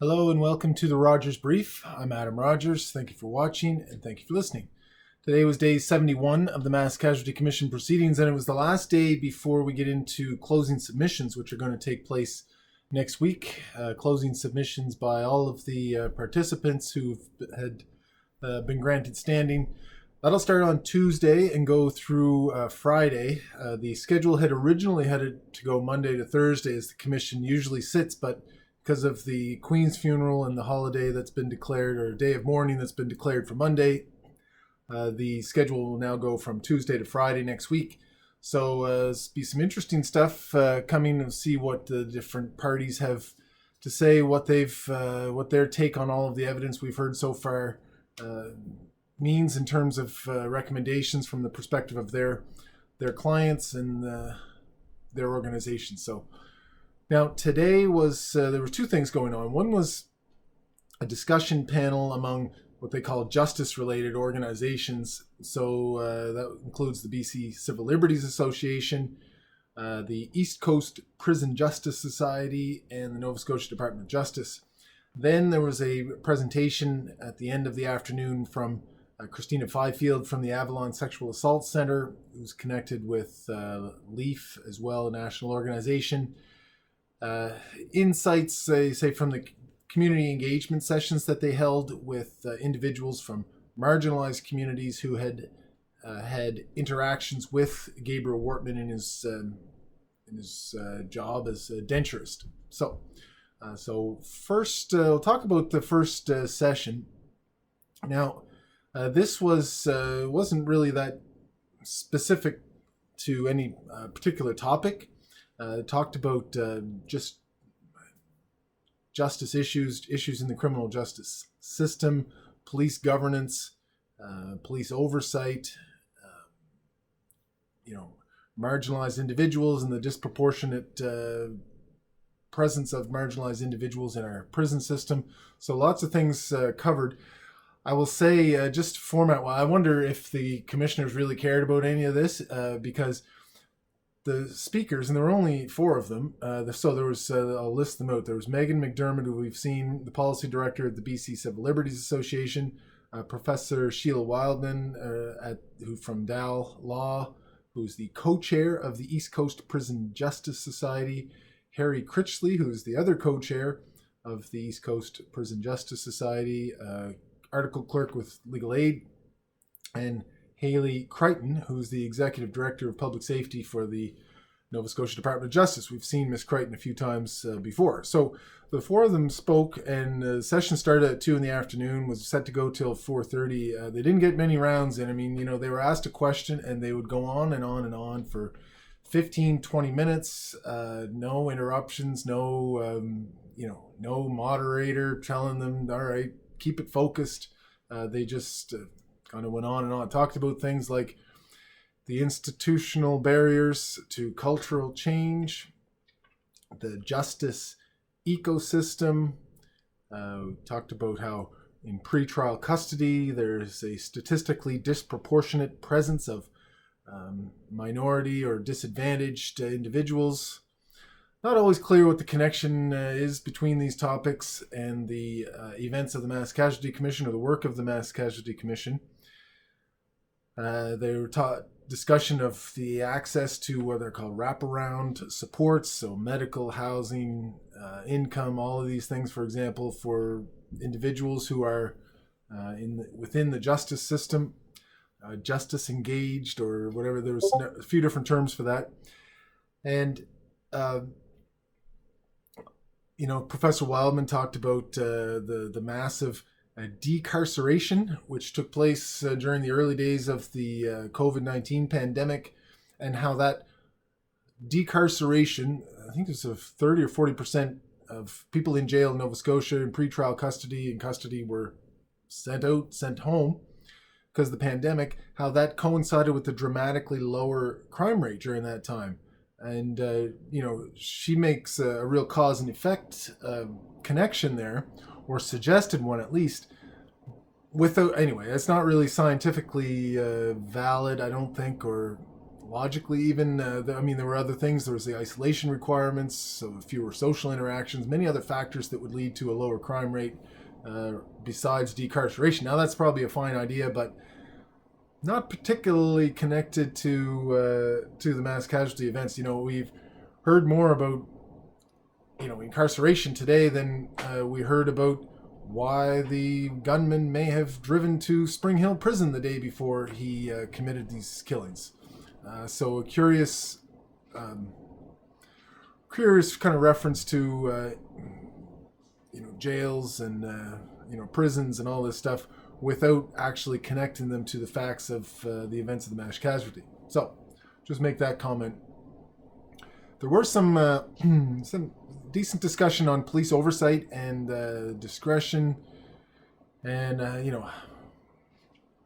Hello and welcome to the Rogers Brief. I'm Adam Rogers. Thank you for watching and thank you for listening. Today was day 71 of the Mass Casualty Commission proceedings, and it was the last day before we get into closing submissions, which are going to take place next week. Closing submissions by all of the participants who had been granted standing. That'll start on Tuesday and go through Friday. The schedule had originally had it to go Monday to Thursday as the commission usually sits, but because of the Queen's funeral and the holiday that's been declared, or day of mourning that's been declared for Monday, the schedule will now go from Tuesday to Friday next week. So be some interesting stuff coming to see what the different parties have to say, what their take on all of the evidence we've heard so far means in terms of recommendations from the perspective of their clients and their organizations. So now today was there were two things going on. One was a discussion panel among what they call justice-related organizations. So that includes the BC Civil Liberties Association, the East Coast Prison Justice Society, and the Nova Scotia Department of Justice. Then there was a presentation at the end of the afternoon from Christina Fifield from the Avalon Sexual Assault Centre, who's connected with LEAF as well, a national organization. Insights, they say, from the community engagement sessions that they held with individuals from marginalized communities who had had interactions with Gabriel Wortman in his job as a denturist. So first, we'll talk about the first session. Now, this wasn't really that specific to any particular topic. Talked about just justice issues in the criminal justice system, police governance, police oversight, marginalized individuals and the disproportionate presence of marginalized individuals in our prison system. So lots of things covered. I will say, just format-wise, I wonder if the commissioners really cared about any of this because the speakers, and there were only four of them, so there was, I'll list them out. There was Megan McDermott, who we've seen, the policy director of the BC Civil Liberties Association, Professor Sheila Wildman, who from Dal Law, who's the co-chair of the East Coast Prison Justice Society, Harry Critchley, who's the other co-chair of the East Coast Prison Justice Society, article clerk with Legal Aid, and Haley Crichton, who's the Executive Director of Public Safety for the Nova Scotia Department of Justice. We've seen Ms. Crichton a few times before. So the four of them spoke, and the session started at 2 in the afternoon, was set to go till 4:30. They didn't get many rounds in. I mean, they were asked a question, and they would go on and on and on for 15, 20 minutes, no interruptions, no moderator telling them, all right, keep it focused. They just kind of went on and on. Talked about things like the institutional barriers to cultural change, the justice ecosystem. Talked about how in pretrial custody there's a statistically disproportionate presence of minority or disadvantaged individuals. Not always clear what the connection is between these topics and the events of the Mass Casualty Commission or the work of the Mass Casualty Commission. They were taught discussion of the access to what they're called wraparound supports, so medical, housing, income, all of these things, for example, for individuals who are within the justice system, justice engaged or whatever. There was a few different terms for that. And Professor Wildman talked about the massive decarceration, which took place during the early days of the COVID-19 pandemic, and how that decarceration, I think it was 30 or 40% of people in jail in Nova Scotia in pretrial custody were sent home because of the pandemic, how that coincided with the dramatically lower crime rate during that time. And, she makes a real cause and effect connection there, or suggested one at least. Anyway, it's not really scientifically valid, I don't think, or logically even. There were other things. There was the isolation requirements, so fewer social interactions, many other factors that would lead to a lower crime rate besides decarceration. Now, that's probably a fine idea, but not particularly connected to the mass casualty events. We've heard more about incarceration today than we heard about why the gunman may have driven to Spring Hill Prison the day before he committed these killings. So a curious kind of reference to jails and prisons and all this stuff without actually connecting them to the facts of the events of the mass casualty. So just make that comment. There were some decent discussion on police oversight and discretion, and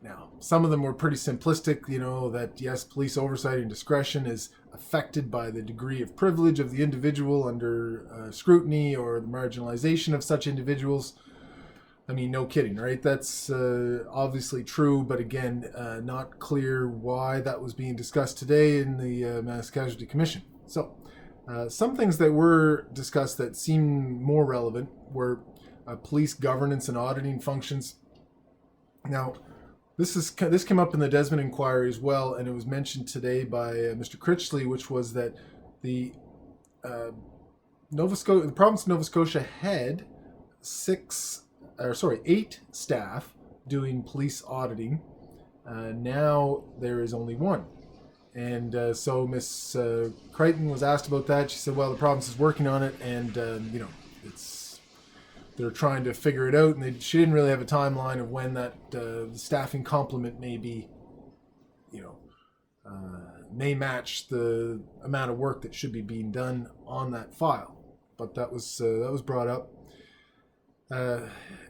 now some of them were pretty simplistic. That yes, police oversight and discretion is affected by the degree of privilege of the individual under scrutiny or the marginalization of such individuals. No kidding, right? That's obviously true, but again, not clear why that was being discussed today in the Mass Casualty Commission. So. Some things that were discussed that seem more relevant were police governance and auditing functions. Now, this came up in the Desmond inquiry as well, and it was mentioned today by Mr. Critchley, which was that the province of Nova Scotia had 8 staff doing police auditing. Now there is only 1. And so Miss Crichton was asked about that. She said, well, the province is working on it, and they're trying to figure it out. And she didn't really have a timeline of when that staffing complement may be, may match the amount of work that should be being done on that file. But that was brought up.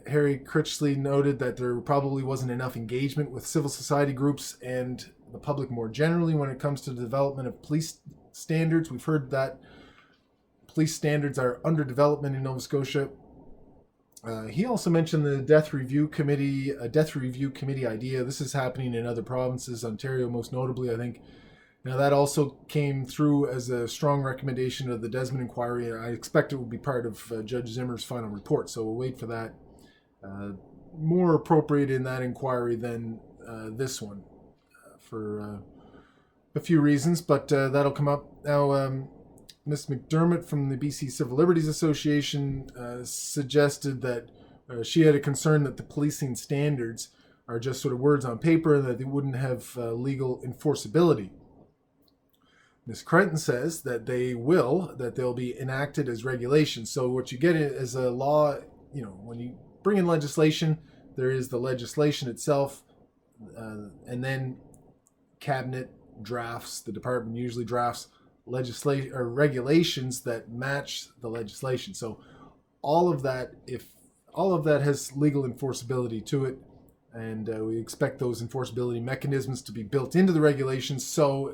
Harry Critchley noted that there probably wasn't enough engagement with civil society groups and the public more generally when it comes to the development of police standards. We've heard that police standards are under development in Nova Scotia. He also mentioned the death review committee idea. This is happening in other provinces, Ontario most notably, I think. Now, that also came through as a strong recommendation of the Desmond inquiry. I expect it will be part of Judge Zimmer's final report, so we'll wait for that. More appropriate in that inquiry than this one for a few reasons, but that'll come up. Now, Ms. McDermott from the BC Civil Liberties Association suggested that she had a concern that the policing standards are just sort of words on paper and that they wouldn't have legal enforceability. Ms. Crichton says that they'll be enacted as regulations. So what you get is a law, when you bring in legislation, there is the legislation itself, and then cabinet drafts, the department usually drafts legislation or regulations that match the legislation. So all of that has legal enforceability to it, and we expect those enforceability mechanisms to be built into the regulations. So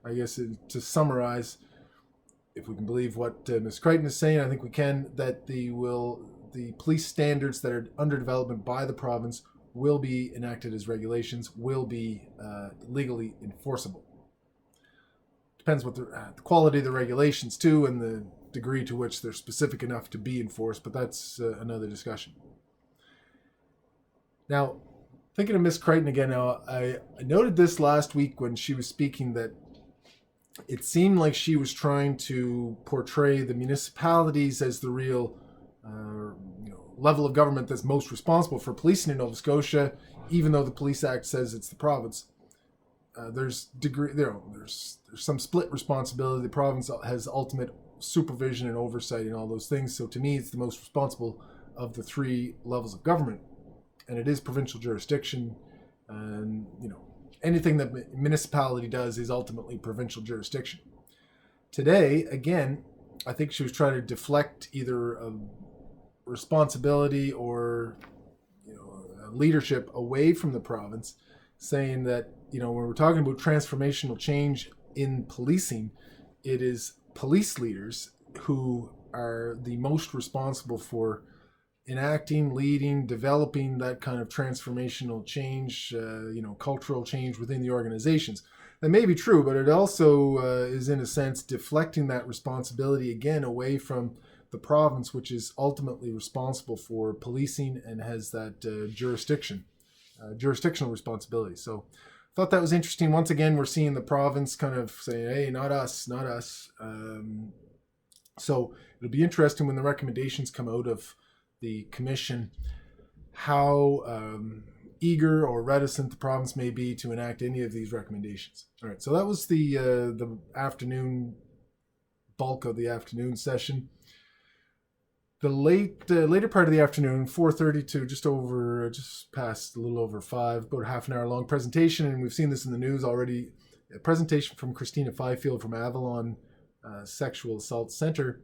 I guess to summarize, if we can believe what Ms. Crichton is saying, I think we can, that the police standards that are under development by the province will be enacted as regulations, will be legally enforceable. Depends what the quality of the regulations too, and the degree to which they're specific enough to be enforced, but that's another discussion. Now, thinking of Ms. Crichton again, now I noted this last week when she was speaking that it seemed like she was trying to portray the municipalities as the real level of government that's most responsible for policing in Nova Scotia, even though the Police Act says it's the province. There's some split responsibility. The province has ultimate supervision and oversight and all those things. So to me, it's the most responsible of the 3 levels of government, and it is provincial jurisdiction. And anything that municipality does is ultimately provincial jurisdiction. Today, again, I think she was trying to deflect either a responsibility or leadership away from the province, saying that when we're talking about transformational change in policing, it is police leaders who are the most responsible for enacting, leading, developing that kind of transformational change, cultural change within the organizations. That may be true, but it also is, in a sense, deflecting that responsibility again away from the province, which is ultimately responsible for policing and has that jurisdictional responsibility. So I thought that was interesting. Once again, we're seeing the province kind of saying, hey, not us, not us. So it'll be interesting when the recommendations come out of the commission, how eager or reticent the province may be to enact any of these recommendations. All right, so that was the afternoon bulk of the afternoon session. The later part of the afternoon, 4:30 to just past a little over 5, about half an hour long presentation, and we've seen this in the news already. A presentation from Christina Fifield from Avalon Sexual Assault Centre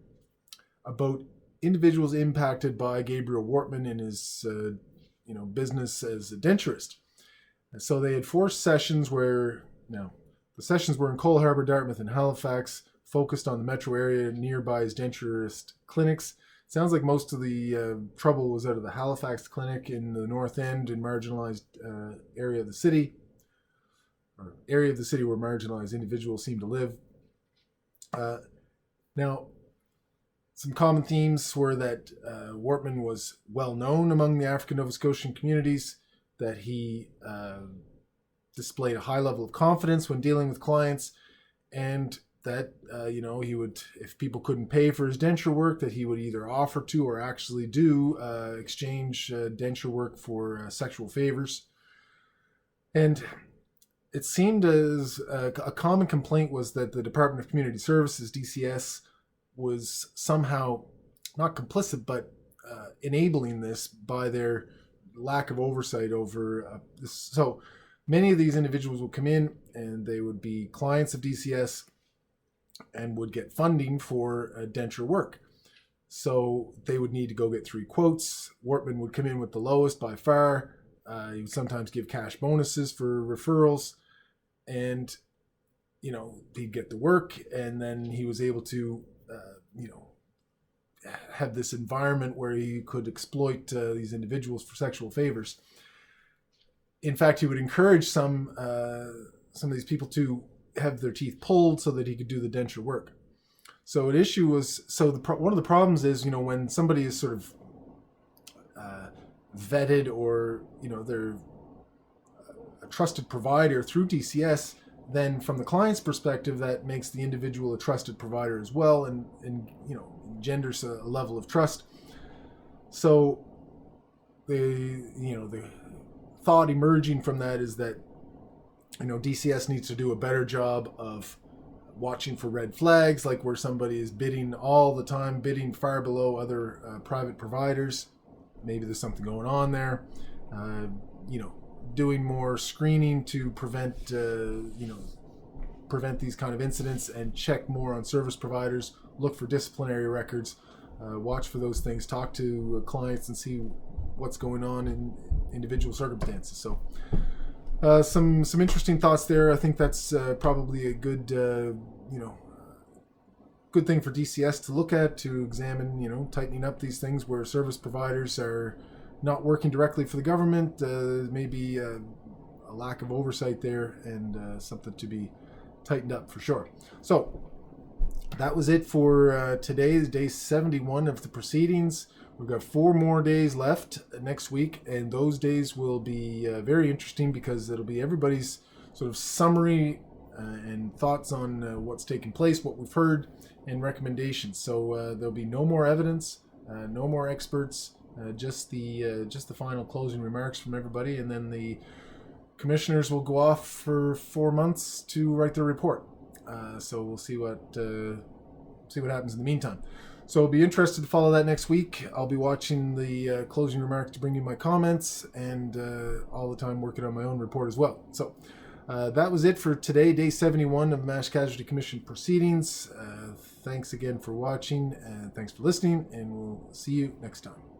about individuals impacted by Gabriel Wortman in his business as a denturist. And so they had 4 sessions where, the sessions were in Cole Harbour, Dartmouth, and Halifax, focused on the metro area nearby his denturist clinics. Sounds like most of the trouble was out of the Halifax clinic in the North End and marginalized area of the city, or area of the city where marginalized individuals seem to live. Now, some common themes were that Wortman was well known among the African Nova Scotian communities, that he displayed a high level of confidence when dealing with clients, and that he would, if people couldn't pay for his denture work, that he would either offer to or actually do exchange denture work for sexual favors. And it seemed as a common complaint was that the Department of Community Services, DCS, was somehow not complicit, but enabling this by their lack of oversight over this. So many of these individuals would come in and they would be clients of DCS and would get funding for denture work. So they would need to go get 3 quotes. Wortman would come in with the lowest by far. He would sometimes give cash bonuses for referrals, and he'd get the work, and then he was able to have this environment where he could exploit these individuals for sexual favors. In fact, he would encourage some of these people to have their teeth pulled so that he could do the denture work. So an issue was, one of the problems is, when somebody is sort of vetted, or, they're a trusted provider through DCS, then from the client's perspective, that makes the individual a trusted provider as well, and engenders a level of trust. So the thought emerging from that is that DCS needs to do a better job of watching for red flags, like where somebody is bidding all the time, bidding far below other private providers. Maybe there's something going on there. Doing more screening to prevent these kind of incidents, and check more on service providers, look for disciplinary records, watch for those things, talk to clients and see what's going on in individual circumstances. So some interesting thoughts there. I think that's probably a good good thing for DCS to look at, to examine, tightening up these things where service providers are not working directly for the government. Maybe a lack of oversight there, and something to be tightened up for sure. So that was it for today, day 71 of the proceedings. We've got 4 more days left next week, and those days will be very interesting, because it'll be everybody's sort of summary and thoughts on what's taken place, what we've heard, and recommendations. So there'll be no more evidence, no more experts, just the final closing remarks from everybody, and then the commissioners will go off for 4 months to write their report. So we'll see what happens in the meantime. So I'll be interested to follow that next week. I'll be watching the closing remarks to bring you my comments, and all the time working on my own report as well. So that was it for today, day 71 of the Mass Casualty Commission proceedings. Thanks again for watching, and thanks for listening, and we'll see you next time.